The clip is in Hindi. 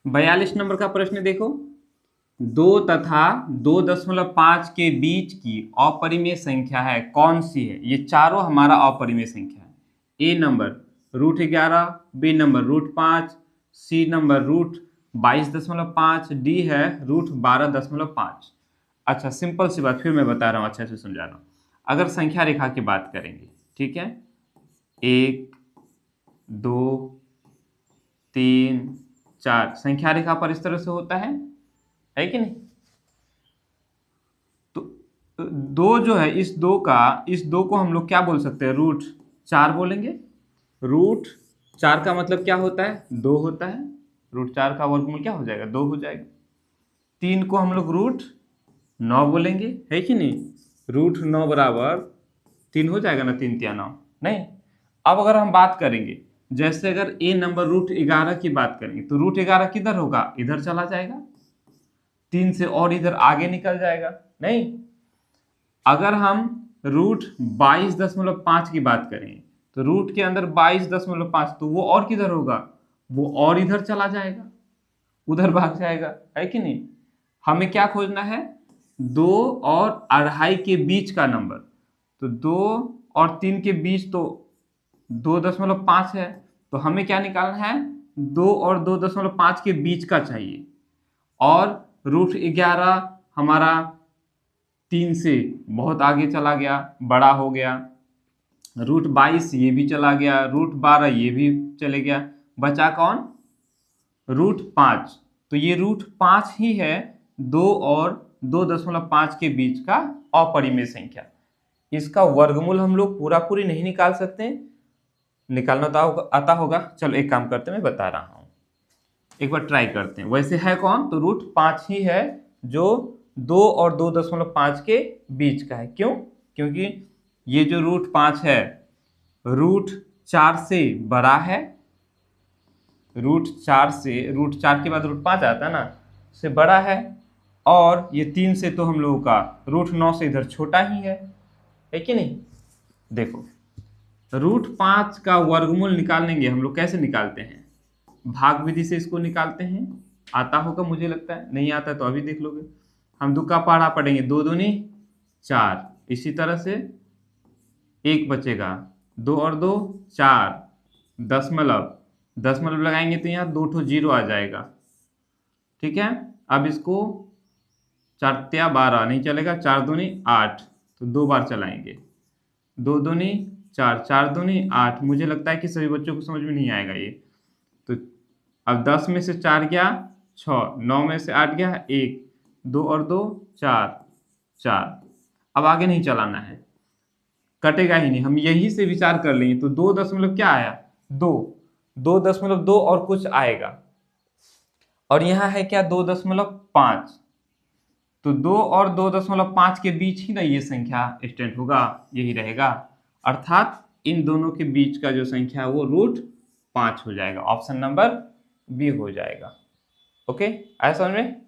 42 नंबर का प्रश्न देखो, 2 तथा 2.5 के बीच की अपरिमेय संख्या है, कौन सी है? ये चारों हमारा अपरिमेय संख्या है। A number √11, B number √5, C number √22.5, D है √12.5। अच्छा, सिंपल सी बात फिर मैं बता रहा हूँ, अच्छे से समझा रहा हूँ। अगर संख्या रेखा की बात करेंगे, ठीक है, 1 2 3 4 संख्या रेखा पर इस तरह से होता है कि नहीं? तो दो जो है, इस दो को हम लोग क्या बोल सकते हैं? √4 बोलेंगे। √4 का मतलब क्या होता है? 2 होता है। √4 का वर्गमूल क्या हो जाएगा? 2 हो जाएगा। 3 को हम लोग √9 बोलेंगे, है कि नहीं? √9 बराबर 3 हो जाएगा ना, 3 तिया 9, नहीं? अब अगर हम बात करेंगे, जैसे अगर ए नंबर √11 की बात करेंगे तो √11 किधर होगा? इधर चला जाएगा, 3 से और इधर आगे निकल जाएगा, नहीं? अगर हम √22.5 की बात करें तो रूट के अंदर 22.5, तो वो और किधर होगा? वो और इधर चला जाएगा, उधर भाग जाएगा, है कि नहीं? हमें क्या खोजना है? 2 और 2.5 के बीच का नंबर। तो 2 और 3 के बीच तो 2.5 है, तो हमें क्या निकालना है? 2 और 2.5 के बीच का चाहिए। और √11 हमारा 3 से बहुत आगे चला गया, बड़ा हो गया। √22 ये भी चला गया, √12 ये भी चले गया, बचा कौन? √5। तो ये √5 ही है 2 और 2.5 के बीच का अपरिमेय संख्या। इसका वर्गमूल हम लोग पूरा पूरी नहीं निकाल सकते, निकालना तो आता होगा। चलो एक काम करते हैं, मैं बता रहा हूँ, एक बार ट्राई करते हैं। वैसे है कौन? तो √5 ही है जो 2 और 2.5 के बीच का है। क्यों? क्योंकि ये जो √5 है √4 से बड़ा है, √4 के बाद √5 आता है ना, से बड़ा है। और ये 3 से तो हम लोगों का √9 से इधर छोटा ही है कि नहीं? देखो, √5 का वर्गमूल निकालेंगे हम लोग, कैसे निकालते हैं? भाग विधि से इसको निकालते हैं। आता होगा मुझे लगता है, नहीं आता तो अभी देख लोगे। हम दो का पहाड़ा पढ़ेंगे, 2 दूनी 4, इसी तरह से 1 बचेगा, 2 और 2 4, दशमलव लगाएंगे तो यहाँ 2 ठो 0 आ जाएगा, ठीक है? अब इसको 4 तिया 12 नहीं चलेगा, 4 दूनी 8, तो 2 बार चलाएंगे, 2 दूनी 4, 4 दूनी 8। मुझे लगता है कि सभी बच्चों को समझ में नहीं आएगा ये। तो अब 10 में से 4 गया 6, 9 में से 8 गया 1, 2 और 2 4, 4। अब आगे नहीं चलाना है, कटेगा ही नहीं, हम यही से विचार कर लेंगे। तो 2 दशमलव क्या आया? 2, 2.2 और कुछ आएगा, और यहाँ है क्या? 2.5। तो 2 और 2.5 के बीच ही ना ये संख्या स्टैंड होगा, यही रहेगा। अर्थात इन दोनों के बीच का जो संख्या है वो √5 हो जाएगा। ऑप्शन नंबर बी हो जाएगा। ओके, आया समझ में?